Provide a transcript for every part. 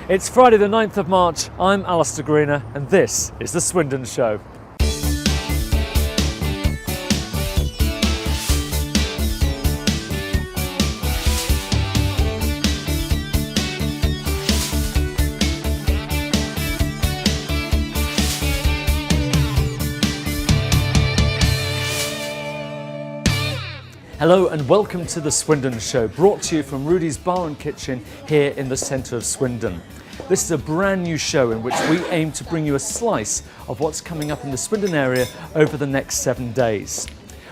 It's Friday the 9th of March, I'm Alistair Greener and this is the Swindon Show. Hello and welcome to the Swindon Show, brought to you from Rudi's Bar and Kitchen here in the centre of Swindon. This is a brand new show in which we aim to bring you a slice of what's coming up in the Swindon area over the next 7 days.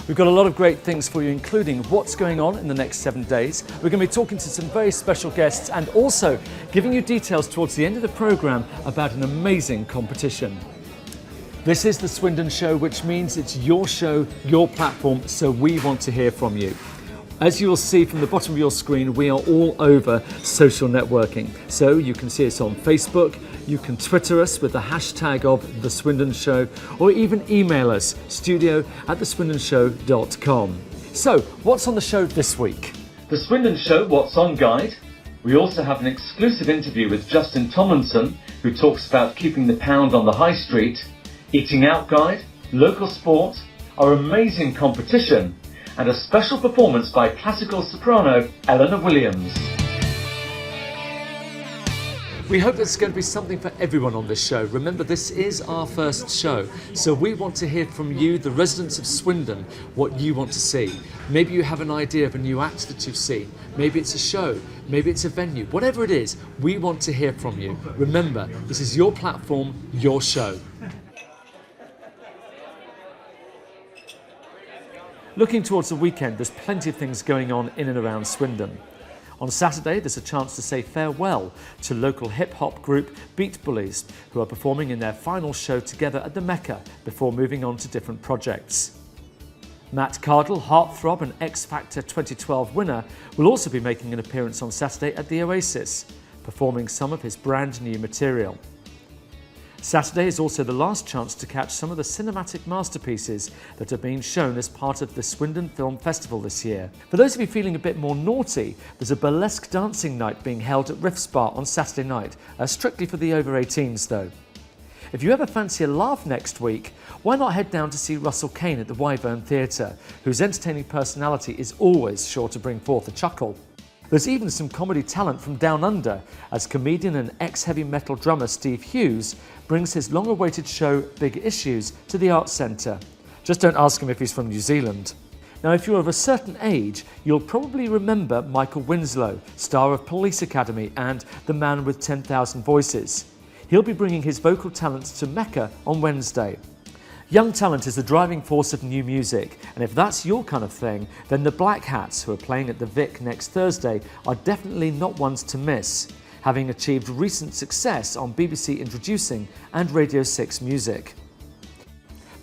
We've got a lot of great things for you, including what's going on in the next 7 days. We're going to be talking to some very special guests and also giving you details towards the end of the programme about an amazing competition. This is the Swindon Show, which means it's your show, your platform, so we want to hear from you. As you will see from the bottom of your screen, we are all over social networking. So you can see us on Facebook, you can Twitter us with the hashtag of The Swindon Show, or even email us, studio@theswindonshow.com. So, what's on the show this week? The Swindon Show What's On guide. We also have an exclusive interview with Justin Tomlinson, who talks about keeping the pound on the high street, Eating Out guide, local sport, our amazing competition, and a special performance by classical soprano Eleanor Williams. We hope there's going to be something for everyone on this show. Remember, this is our first show, so we want to hear from you, the residents of Swindon, what you want to see. Maybe you have an idea of a new act that you've seen. Maybe it's a show, maybe it's a venue. Whatever it is, we want to hear from you. Remember, this is your platform, your show. Looking towards the weekend, there's plenty of things going on in and around Swindon. On Saturday, there's a chance to say farewell to local hip-hop group Beat Bullies, who are performing in their final show together at the Mecca before moving on to different projects. Matt Cardle, Heartthrob and X Factor 2012 winner, will also be making an appearance on Saturday at the Oasis, performing some of his brand new material. Saturday is also the last chance to catch some of the cinematic masterpieces that are being shown as part of the Swindon Film Festival this year. For those of you feeling a bit more naughty, there's a burlesque dancing night being held at Riffs Bar on Saturday night, strictly for the over 18s though. If you ever fancy a laugh next week, why not head down to see Russell Kane at the Wyvern Theatre, whose entertaining personality is always sure to bring forth a chuckle. There's even some comedy talent from Down Under, as comedian and ex-heavy metal drummer Steve Hughes brings his long-awaited show Big Issues to the Arts Centre. Just don't ask him if he's from New Zealand. Now, if you're of a certain age, you'll probably remember Michael Winslow, star of Police Academy and The Man with 10,000 Voices. He'll be bringing his vocal talents to Mecca on Wednesday. Young talent is the driving force of new music, and if that's your kind of thing, then the Black Hats, who are playing at the Vic next Thursday, are definitely not ones to miss, having achieved recent success on BBC Introducing and Radio 6 Music.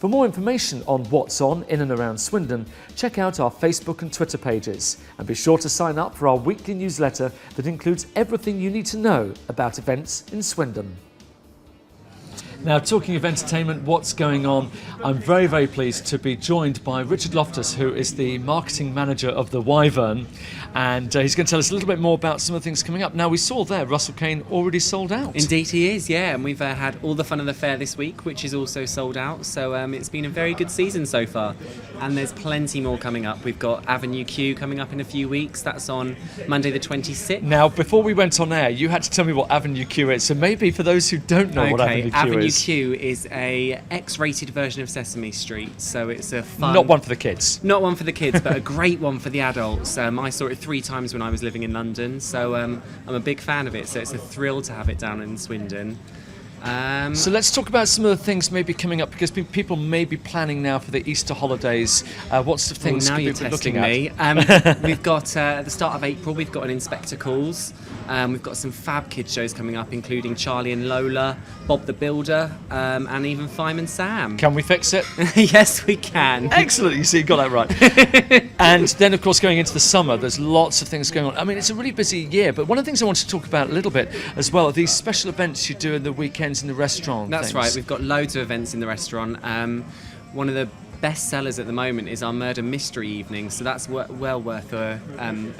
For more information on what's on in and around Swindon, check out our Facebook and Twitter pages, and be sure to sign up for our weekly newsletter that includes everything you need to know about events in Swindon. Now, talking of entertainment, what's going on? I'm very, very pleased to be joined by Richard Loftus, who is the marketing manager of the Wyvern, and he's going to tell us a little bit more about some of the things coming up. Now, we saw there Russell Kane already sold out. Indeed he is, yeah, and we've had all the fun of the fair this week, which is also sold out, so it's been a very good season so far, and there's plenty more coming up. We've got Avenue Q coming up in a few weeks. That's on Monday the 26th. Now, before we went on air, you had to tell me what Avenue Q is, so maybe for those who don't know what Avenue Q is. Q is a X-rated version of Sesame Street, so it's a fun... Not one for the kids. Not one for the kids, but a great one for the adults. I saw it 3 times when I was living in London, so I'm a big fan of it, so it's a thrill to have it down in Swindon. So let's talk about some of the things maybe coming up, because people may be planning now for the Easter holidays. What sort of things could people be looking at? We've got at the start of April, we've got an Inspector Calls. We've got some fab kids shows coming up, including Charlie and Lola, Bob the Builder, and even Fireman Sam. Can we fix it? Yes, we can. Excellent, you see, you got that right. And then, of course, going into the summer, there's lots of things going on. I mean, it's a really busy year, but one of the things I want to talk about a little bit as well are these special events you do in the weekends in the restaurant. That's right, we've got loads of events in the restaurant. One of the best sellers at the moment is our murder mystery evening, so that's well worth a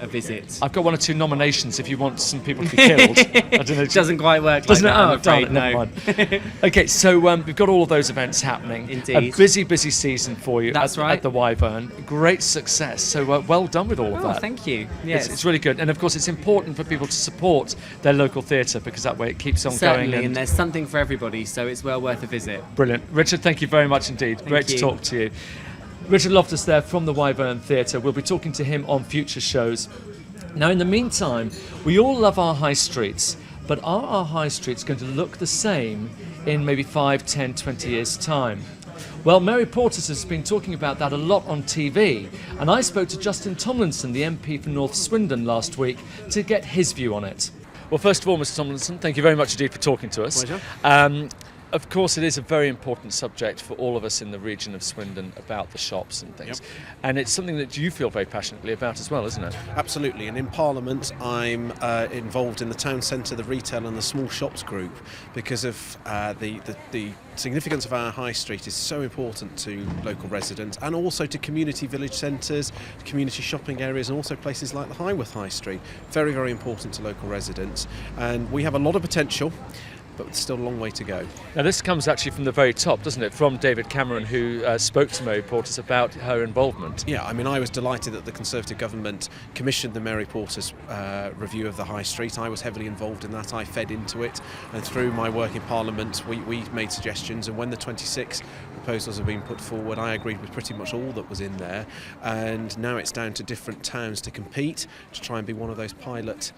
visit. I've got 1 or 2 nominations if you want some people to be killed. I don't know. It doesn't quite work Doesn't like it? that, I'm Oh, darn afraid, it, no. never mind. Okay, so we've got all of those events happening. Indeed. A busy season for you That's right. at the Wyvern. Great success. So well done with all of Oh, that. thank you. Yes. It's really good. And of course, it's important for people to support their local theatre because that way it keeps on Certainly, going. and there's something for everybody, so it's well worth a visit. Brilliant. Richard, thank you very much indeed. Great to you. talk to you. Richard Loftus there from the Wyvern Theatre. We'll be talking to him on future shows. Now, in the meantime, we all love our high streets, but are our high streets going to look the same in maybe 5, 10, 20 years' time? Well, Mary Portas has been talking about that a lot on TV, and I spoke to Justin Tomlinson, the MP for North Swindon, last week to get his view on it. Well, first of all, Mr Tomlinson, thank you very much indeed for talking to us. Pleasure. Of course, it is a very important subject for all of us in the region of Swindon about the shops and things. Yep. And it's something that you feel very passionately about as well, isn't it? Absolutely, and in Parliament I'm involved in the town centre, the retail and the small shops group because of the significance of our high street is so important to local residents and also to community village centres, community shopping areas and also places like the Highworth High Street. Very, very important to local residents, and we have a lot of potential, but still a long way to go. Now, this comes actually from the very top, doesn't it? From David Cameron, who spoke to Mary Portas about her involvement. Yeah, I mean, I was delighted that the Conservative government commissioned the Mary Portas review of the High Street. I was heavily involved in that. I fed into it, and through my work in Parliament, we made suggestions. And when the 26 proposals have been put forward, I agreed with pretty much all that was in there. And now it's down to different towns to compete to try and be one of those pilot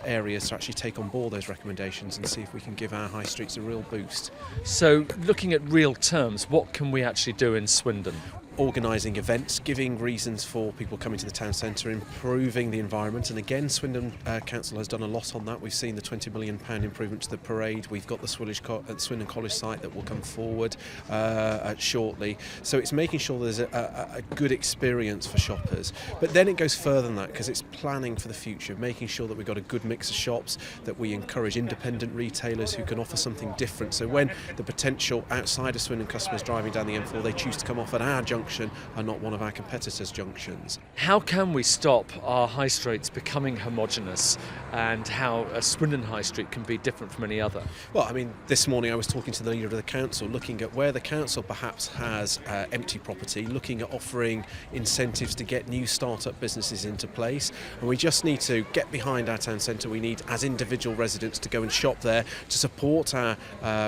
areas to actually take on board those recommendations and see if we can give our high streets a real boost. So, looking at real terms, what can we actually do in Swindon? Organising events, giving reasons for people coming to the town centre, improving the environment, and again Swindon Council has done a lot on that. We've seen the £20 million improvement to the parade. We've got the Swindon College site that will come forward shortly. So it's making sure there's a good experience for shoppers. But then it goes further than that because it's planning for the future, making sure that we've got a good mix of shops, that we encourage independent retailers who can offer something different. So when the potential outside of Swindon customers driving down the M4, they choose to come off at our junction and not one of our competitors' junctions. How can we stop our high streets becoming homogenous, and how a Swindon high street can be different from any other? Well, I mean, this morning I was talking to the leader of the council, looking at where the council perhaps has empty property, looking at offering incentives to get new start-up businesses into place, and we just need to get behind our town centre. We need, as individual residents, to go and shop there to support our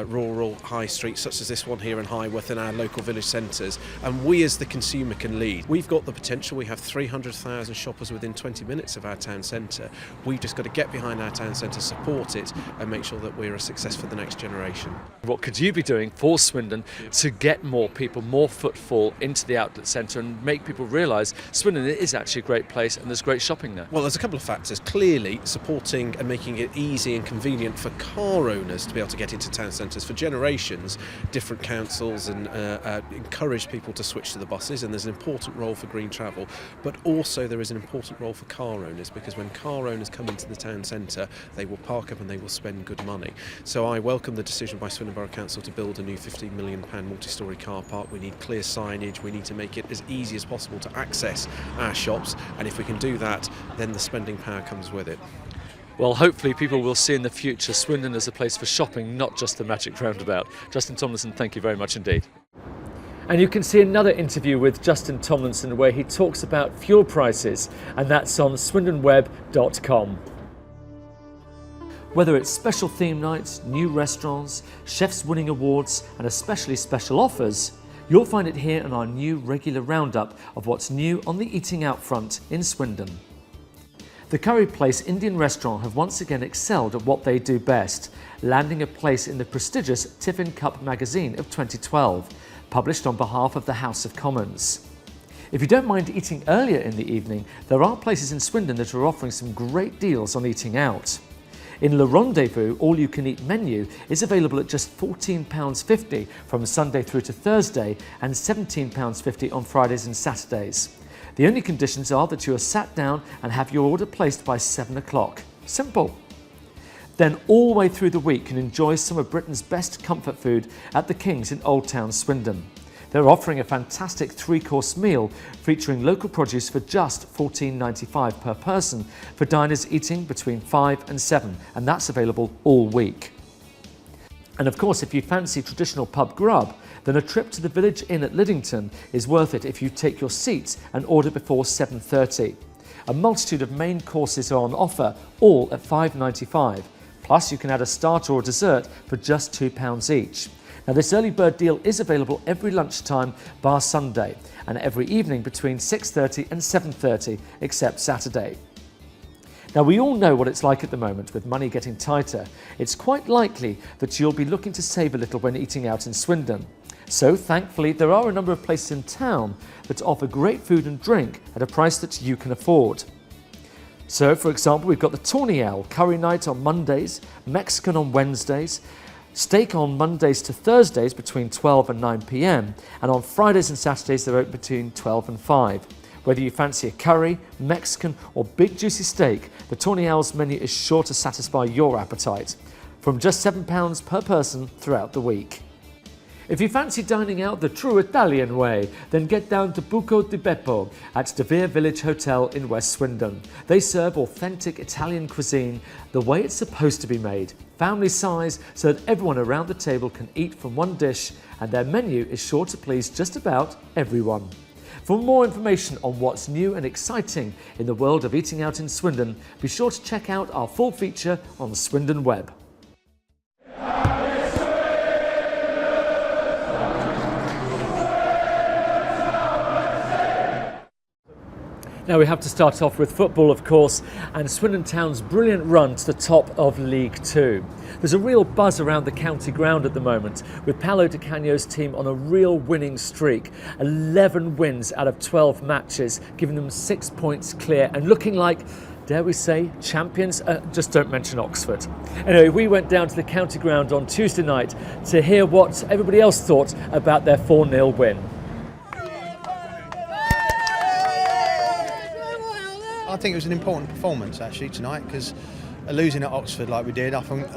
rural high streets, such as this one here in Highworth, and our local village centres, and we as the consumer can lead. We've got the potential. We have 300,000 shoppers within 20 minutes of our town centre. We've just got to get behind our town centre, support it, and make sure that we're a success for the next generation. What could you be doing for Swindon to get more people, more footfall into the outlet centre and make people realise Swindon is actually a great place and there's great shopping there? Well, there's a couple of factors. Clearly, supporting and making it easy and convenient for car owners to be able to get into town centres. For generations, different councils and encourage people to switch to the buses, and there's an important role for green travel, but also there is an important role for car owners, because when car owners come into the town centre, they will park up and they will spend good money. So I welcome the decision by Swindon Borough Council to build a new £15 million multi-storey car park. We need clear signage, we need to make it as easy as possible to access our shops, and if we can do that, then the spending power comes with it. Well, hopefully people will see in the future Swindon as a place for shopping, not just the magic roundabout. Justin Tomlinson, thank you very much indeed. And you can see another interview with Justin Tomlinson where he talks about fuel prices, and that's on swindonweb.com. Whether it's special theme nights, new restaurants, chefs winning awards and especially special offers, you'll find it here in our new regular roundup of what's new on the eating out front in Swindon. The Curry Place Indian restaurant have once again excelled at what they do best, landing a place in the prestigious Tiffin Cup magazine of 2012, published on behalf of the House of Commons. If you don't mind eating earlier in the evening, there are places in Swindon that are offering some great deals on eating out. In Le Rendezvous, all-you-can-eat menu is available at just £14.50 from Sunday through to Thursday and £17.50 on Fridays and Saturdays. The only conditions are that you are sat down and have your order placed by 7 o'clock. Simple. Then all the way through the week you can enjoy some of Britain's best comfort food at the King's in Old Town Swindon. They're offering a fantastic 3-course meal featuring local produce for just $14.95 per person for diners eating between 5 and 7, and that's available all week. And of course, if you fancy traditional pub grub, then a trip to the Village Inn at Liddington is worth it if you take your seats and order before 7:30. A multitude of main courses are on offer, all at $5.95. Plus, you can add a starter or dessert for just £2 each. Now, this early bird deal is available every lunchtime bar Sunday and every evening between 6:30 and 7:30, except Saturday. Now, we all know what it's like at the moment with money getting tighter. It's quite likely that you'll be looking to save a little when eating out in Swindon. So, thankfully, there are a number of places in town that offer great food and drink at a price that you can afford. So, for example, we've got the Tawny Owl curry night on Mondays, Mexican on Wednesdays, steak on Mondays to Thursdays between 12 and 9 p.m, and on Fridays and Saturdays they're open between 12 and 5. Whether you fancy a curry, Mexican or big juicy steak, the Tawny Owl's menu is sure to satisfy your appetite. From just £7 per person throughout the week. If you fancy dining out the true Italian way, then get down to Buco di Beppo at De Vere Village Hotel in West Swindon. They serve authentic Italian cuisine the way it's supposed to be made, family size, so that everyone around the table can eat from one dish, and their menu is sure to please just about everyone. For more information on what's new and exciting in the world of eating out in Swindon, be sure to check out our full feature on the Swindon web. Now we have to start off with football, of course, and Swindon Town's brilliant run to the top of League Two. There's a real buzz around the county ground at the moment, with Paolo Di Canio's team on a real winning streak. 11 wins out of 12 matches, giving them 6 points clear and looking like, dare we say, champions? Just don't mention Oxford. Anyway, we went down to the county ground on Tuesday night to hear what everybody else thought about their 4-0 win. I think it was an important performance actually tonight, because losing at Oxford like we did, I think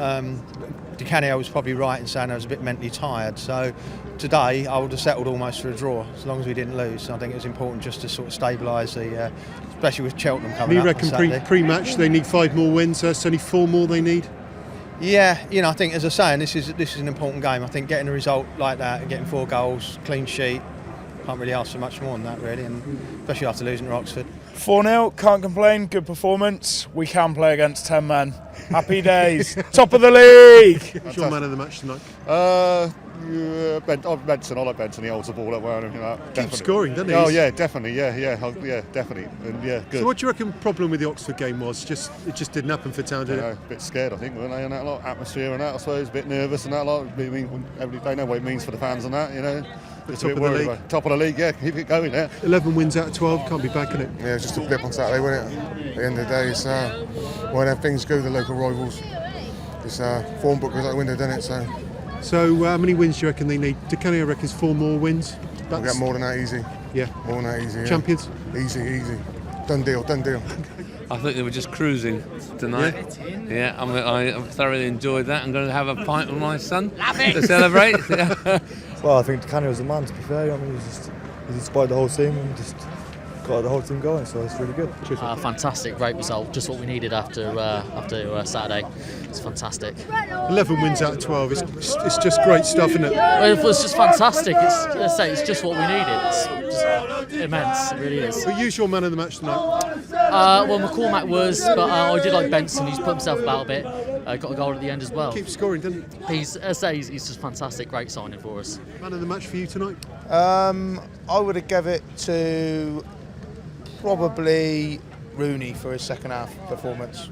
Di Canio was probably right in saying I was a bit mentally tired. So today I would have settled almost for a draw as long as we didn't lose. So I think it was important just to sort of stabilise the, especially with Cheltenham coming up. You reckon pre-match they need 5 more wins, so it's only 4 more they need? Yeah, I think as I say, and this is an important game. I think getting a result like that and getting 4 goals, clean sheet, can't really ask for much more than that really, and especially after losing to Oxford. 4-0, can't complain, good performance. We can play against 10 men. Happy days. Top of the league. Who's your man of the match tonight? Benson. I like Benson. He holds the ball up well. Keeps scoring, doesn't he? Oh yeah, definitely. Yeah, definitely. And yeah, good. So what do you reckon the problem with the Oxford game was? It just didn't happen for Town, did it? A bit scared, I think, weren't they? And that lot, atmosphere and that, I suppose, a bit nervous and that lot. I mean, they know what it means for the fans and that, Top of the league. Top of the league, yeah. Keep it going there. 11 wins out of 12, can't be bad, can it? Yeah, it's just a blip on Saturday, wasn't it? At the end of the day, it's when things go, the local rivals. It's form book goes out the window, doesn't it? So how many wins do you reckon they need? Di Canio reckons 4 more wins. We'll get more than that easy. Yeah. More than that easy. Yeah. Champions? Easy. Done deal. I think they were just cruising tonight. Yeah, I thoroughly enjoyed that. I'm going to have a pint with my son to celebrate. Well, I think Di Canio was the man, to be fair. I mean, he's inspired the whole team and just got the whole team going, so it's really good. Fantastic, great result. Just what we needed after Saturday. It's fantastic. 11 wins out of 12. It's just great stuff, isn't it? Well, it was just fantastic. It's just what we needed. It's just immense. It really is. But who's your man of the match tonight? Well, McCormack was, but I did like Benson. He's put himself about a bit. Got a goal at the end as well. Keeps scoring, doesn't he? He's just fantastic. Great signing for us. Man of the match for you tonight? I would have given it to probably Rudi for his second half performance.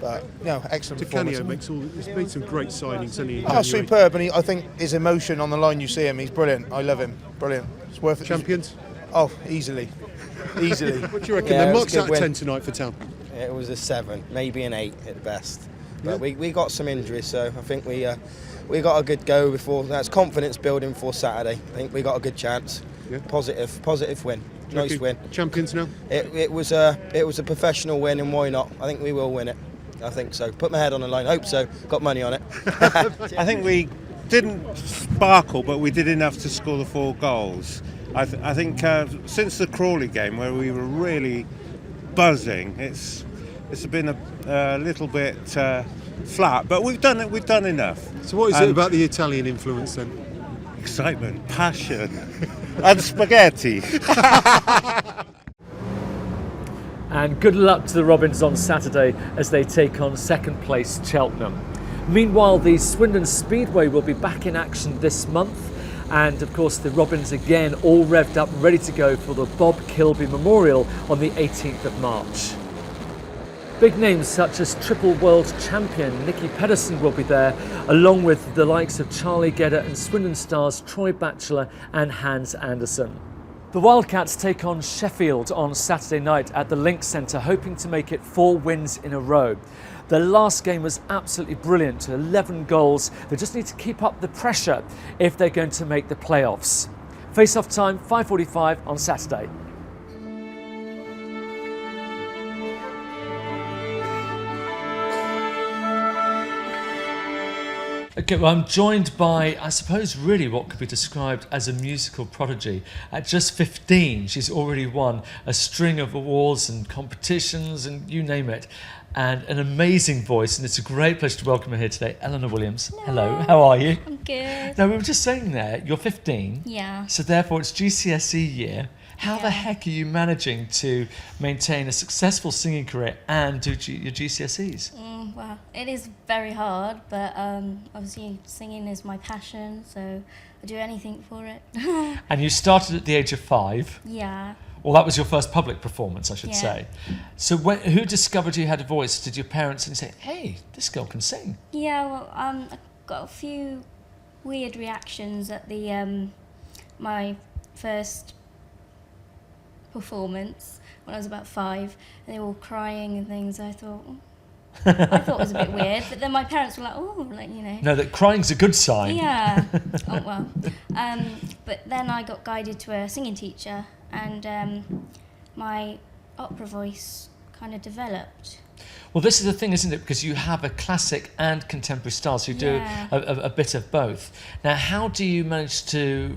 But excellent performance. He's made some great signings, hasn't he? Oh, superb! And I think his emotion on the line, you see him. He's brilliant. I love him. Brilliant. It's worth it. Champions? Oh, easily. What do you reckon? The marks out of 10 tonight for Town? It was a 7, maybe an 8 at best. But we got some injuries, so I think we got a good go before. That's confidence building for Saturday. I think we got a good chance. Yeah. Positive win. Nice win. Champions now? It was a professional win, and why not? I think we will win it. I think so. Put my head on the line. Hope so. Got money on it. I think we didn't sparkle, but we did enough to score the 4 goals. I think since the Crawley game, where we were really buzzing, it's been a little bit flat, but we've done it. We've done enough. So what is it about the Italian influence then? Excitement, passion, and spaghetti. And good luck to the Robins on Saturday as they take on second place Cheltenham. Meanwhile, the Swindon Speedway will be back in action this month, and of course the Robins again all revved up, ready to go for the Bob Kilby Memorial on the 18th of March. Big names such as triple world champion Nicky Pedersen will be there, along with the likes of Charlie Gedder and Swindon stars Troy Batchelor and Hans Andersen. The Wildcats take on Sheffield on Saturday night at the Link Centre, hoping to make it 4 wins in a row. Their last game was absolutely brilliant, 11 goals. They just need to keep up the pressure if they're going to make the playoffs. Face-off time, 5:45 on Saturday. Okay, well, I'm joined by, I suppose, really what could be described as a musical prodigy. At just 15, she's already won a string of awards and competitions and you name it. And an amazing voice, and it's a great pleasure to welcome her here today, Eleanor Williams. Hello, how are you? I'm good. Now, we were just saying there, you're 15. Yeah. So therefore, it's GCSE year. How the heck are you managing to maintain a successful singing career and do your GCSEs? Well, it is very hard, but obviously singing is my passion, so I do anything for it. And you started at the age of 5. Yeah. Well, that was your first public performance, I should say. So who discovered you had a voice? Did your parents say, hey, this girl can sing? Yeah, well, I got a few weird reactions at the my first performance when I was about 5, and they were all crying and things. I thought it was a bit weird, but then my parents were like, oh, like, you know. No, that crying's a good sign. Yeah. Oh, well. But then I got guided to a singing teacher, and my opera voice kind of developed. Well, this is the thing, isn't it? Because you have a classic and contemporary style, so you do a bit of both. Now, how do you manage to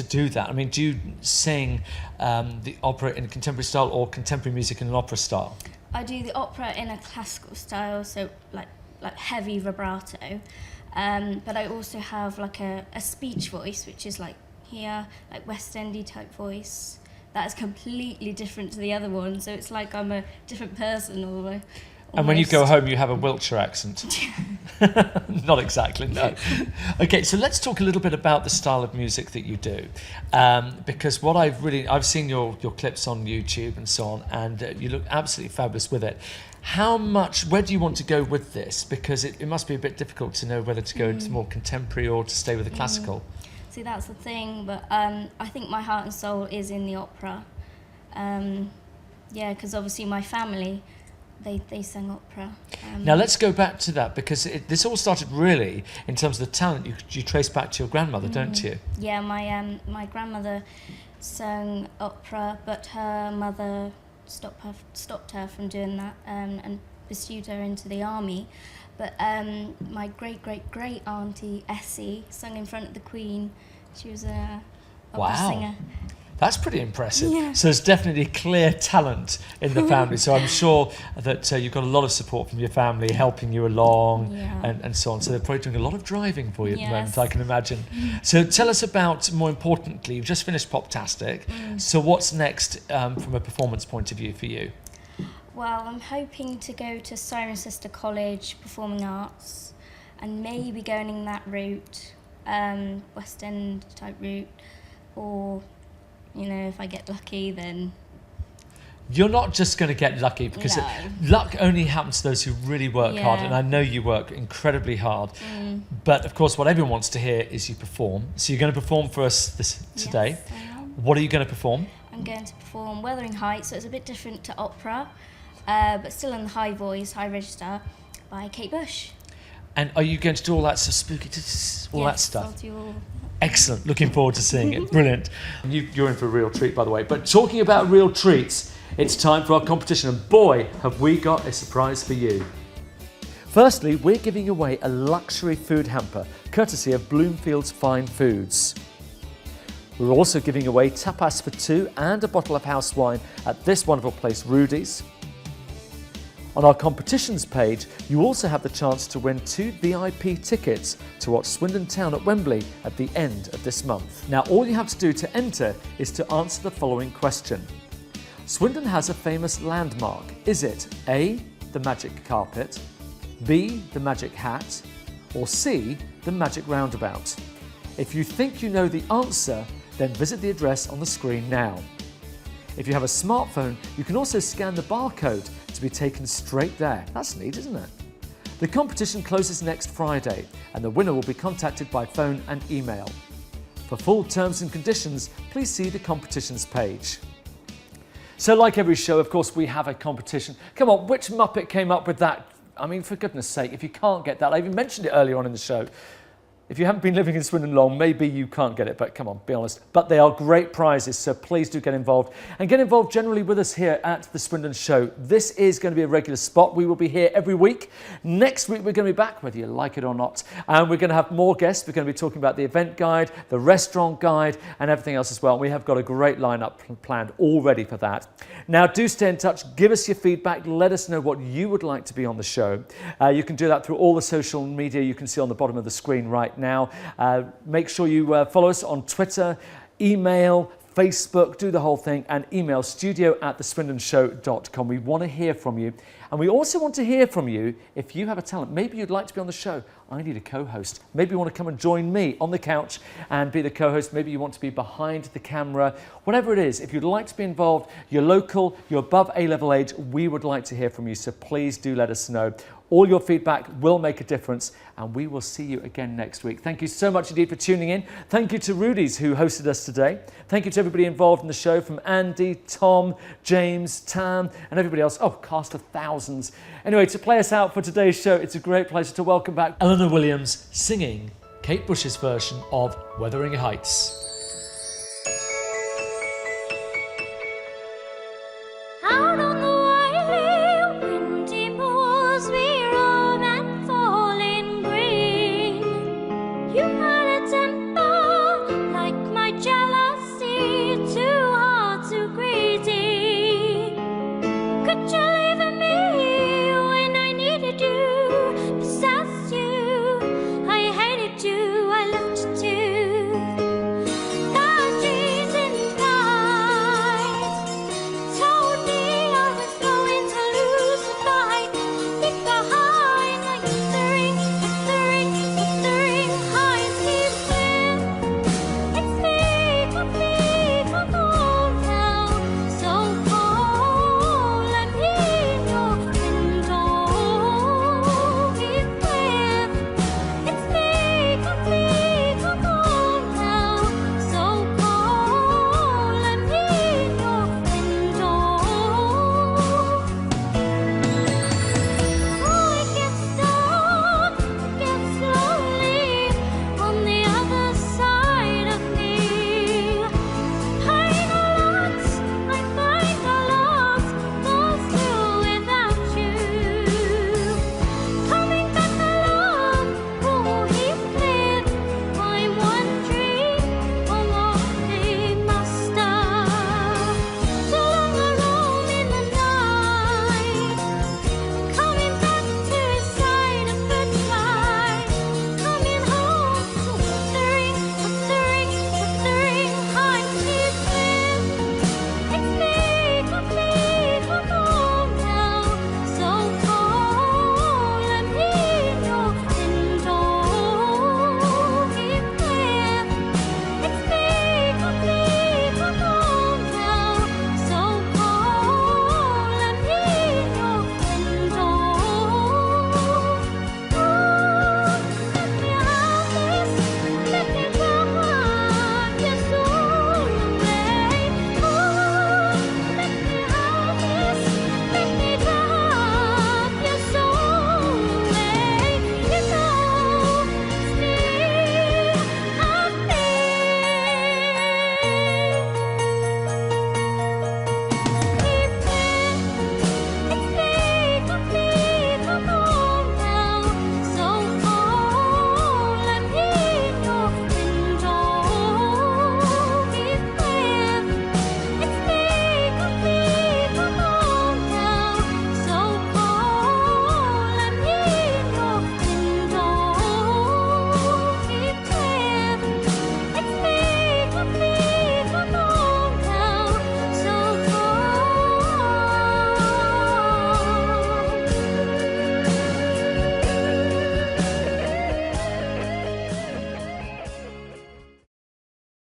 do that? I mean, do you sing the opera in a contemporary style or contemporary music in an opera style? I do the opera in a classical style, so like heavy vibrato. But I also have like a speech voice, which is like here, like West Endy type voice. That is completely different to the other one, so it's like I'm a different person almost. And when you go home, you have a Wiltshire accent. Not exactly, no. Okay, so let's talk a little bit about the style of music that you do, because what I've seen your clips on YouTube and so on, and you look absolutely fabulous with it. Where do you want to go with this? Because it must be a bit difficult to know whether to go into more contemporary or to stay with the classical. See, that's the thing, but I think my heart and soul is in the opera. Yeah, because obviously my family, they sang opera. Now let's go back to that, because this all started really in terms of the talent you trace back to your grandmother, don't you? Yeah, my grandmother sang opera, but her mother stopped her from doing that and pursued her into the army. But my great auntie Essie sung in front of the Queen. She was a opera singer. That's pretty impressive. Yeah. So there's definitely clear talent in the family. So I'm sure that you've got a lot of support from your family helping you along and so on. So they're probably doing a lot of driving for you at the moment, I can imagine. So tell us about, more importantly, you've just finished Poptastic. So what's next from a performance point of view for you? Well, I'm hoping to go to Cirencester College Performing Arts and maybe going in that route, West End type route, or, you know, if I get lucky, then... You're not just going to get lucky, because luck only happens to those who really work hard, and I know you work incredibly hard. But of course, what everyone wants to hear is you perform. So you're going to perform for us today. Yes, I am. What are you going to perform? I'm going to perform Wuthering Heights, so it's a bit different to opera, but still in the high voice, high register, by Kate Bush. And are you going to do all that spooky, that stuff? I'll do all. Excellent. Looking forward to seeing it. Brilliant. You're in for a real treat, by the way. But talking about real treats, it's time for our competition. And boy, have we got a surprise for you. Firstly, we're giving away a luxury food hamper, courtesy of Bloomfield's Fine Foods. We're also giving away tapas for two and a bottle of house wine at this wonderful place, Rudi's. On our competitions page, you also have the chance to win 2 VIP tickets to watch Swindon Town at Wembley at the end of this month. Now, all you have to do to enter is to answer the following question. Swindon has a famous landmark. Is it A, the magic carpet, B, the magic hat, or C, the magic roundabout? If you think you know the answer, then visit the address on the screen now. If you have a smartphone, you can also scan the barcode to be taken straight there. That's neat, isn't it? The competition closes next Friday, and the winner will be contacted by phone and email. For full terms and conditions, please see the competitions page. So like every show, of course, we have a competition. Come on, which Muppet came up with that? I mean, for goodness sake, if you can't get that, I even mentioned it earlier on in the show. If you haven't been living in Swindon long, maybe you can't get it, but come on, be honest. But they are great prizes, so please do get involved. And get involved generally with us here at the Swindon Show. This is going to be a regular spot. We will be here every week. Next week, we're going to be back, whether you like it or not. And we're going to have more guests. We're going to be talking about the event guide, the restaurant guide, and everything else as well. We have got a great lineup planned already for that. Now, do stay in touch. Give us your feedback. Let us know what you would like to be on the show. You can do that through all the social media you can see on the bottom of the screen right now. Make sure you follow us on Twitter, email, Facebook, do the whole thing, and email studio@theswindonshow.com. We want to hear from you. And we also want to hear from you if you have a talent. Maybe you'd like to be on the show. I need a co-host. Maybe you want to come and join me on the couch and be the co-host. Maybe you want to be behind the camera. Whatever it is, if you'd like to be involved, you're local, you're above A-level age, we would like to hear from you. So please do let us know. All your feedback will make a difference, and we will see you again next week. Thank you so much indeed for tuning in. Thank you to Rudi's, who hosted us today. Thank you to everybody involved in the show, from Andy, Tom, James, Tam, and everybody else. Oh, cast of thousands. Anyway, to play us out for today's show, it's a great pleasure to welcome back Eleanor Williams singing Kate Bush's version of Wuthering Heights.